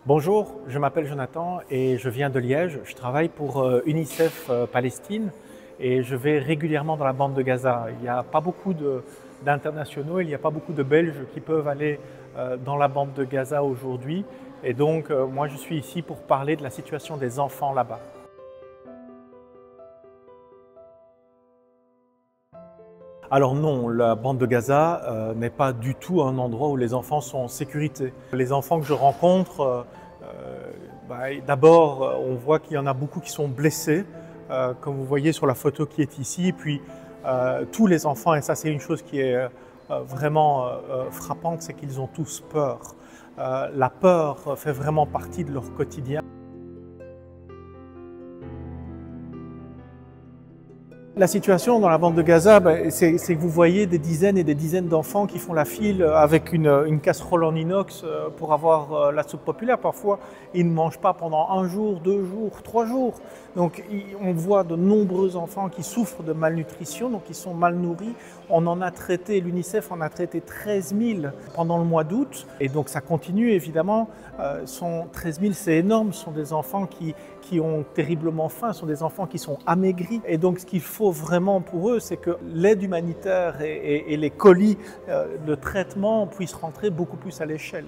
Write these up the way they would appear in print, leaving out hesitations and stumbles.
Bonjour, je m'appelle Jonathan et je viens de Liège. Je travaille pour UNICEF Palestine et je vais régulièrement dans la bande de Gaza. Il n'y a pas beaucoup d'internationaux, il n'y a pas beaucoup de Belges qui peuvent aller dans la bande de Gaza aujourd'hui. Et donc, moi, je suis ici pour parler de la situation des enfants là-bas. Alors non, la bande de Gaza n'est pas du tout un endroit où les enfants sont en sécurité. Les enfants que je rencontre, d'abord, on voit qu'il y en a beaucoup qui sont blessés, comme vous voyez sur la photo qui est ici. Et puis, tous les enfants, et ça c'est une chose qui est vraiment frappante, c'est qu'ils ont tous peur. La peur fait vraiment partie de leur quotidien. La situation dans la bande de Gaza, c'est que vous voyez des dizaines et des dizaines d'enfants qui font la file avec une casserole en inox pour avoir la soupe populaire. Parfois, ils ne mangent pas pendant 1 jour, 2 jours, 3 jours. Donc, on voit de nombreux enfants qui souffrent de malnutrition, donc ils sont mal nourris. On en a traité, l'UNICEF en a traité 13 000 pendant le mois d'août. Et donc, ça continue évidemment. 13 000, c'est énorme. Ce sont des enfants qui ont terriblement faim, ce sont des enfants qui sont amaigris. Et donc ce qu'il faut vraiment pour eux, c'est que l'aide humanitaire et les colis de traitement puissent rentrer beaucoup plus à l'échelle.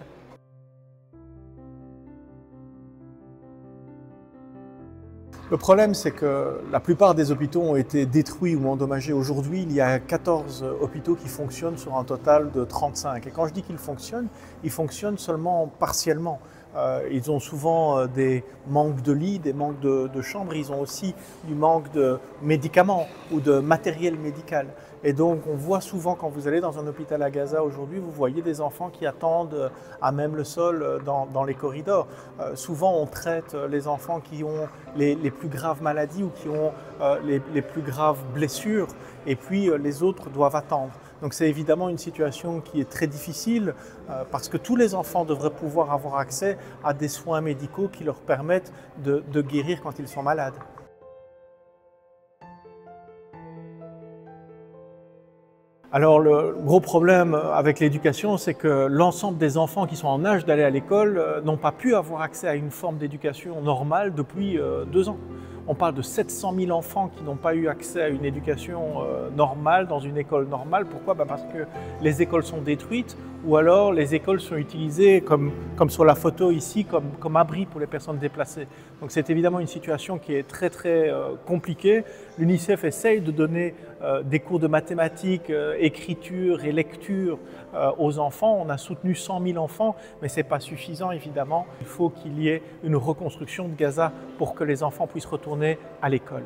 Le problème, c'est que la plupart des hôpitaux ont été détruits ou endommagés. Aujourd'hui, il y a 14 hôpitaux qui fonctionnent sur un total de 35. Et quand je dis qu'ils fonctionnent seulement partiellement. Ils ont souvent des manques de lits, des manques de chambres. Ils ont aussi du manque de médicaments ou de matériel médical. Et donc, on voit souvent, quand vous allez dans un hôpital à Gaza aujourd'hui, vous voyez des enfants qui attendent à même le sol dans les corridors. Souvent, on traite les enfants qui ont les plus graves maladies ou qui ont les plus graves blessures, et puis les autres doivent attendre. Donc c'est évidemment une situation qui est très difficile parce que tous les enfants devraient pouvoir avoir accès à des soins médicaux qui leur permettent de guérir quand ils sont malades. Alors le gros problème avec l'éducation, c'est que l'ensemble des enfants qui sont en âge d'aller à l'école n'ont pas pu avoir accès à une forme d'éducation normale depuis 2 ans. On parle de 700 000 enfants qui n'ont pas eu accès à une éducation normale, dans une école normale. Pourquoi? Parce que les écoles sont détruites ou alors les écoles sont utilisées, comme sur la photo ici, comme abri pour les personnes déplacées. Donc c'est évidemment une situation qui est très compliquée. L'UNICEF essaye de donner des cours de mathématiques, écriture et lecture aux enfants. On a soutenu 100 000 enfants, mais ce n'est pas suffisant évidemment. Il faut qu'il y ait une reconstruction de Gaza pour que les enfants puissent retourner à l'école.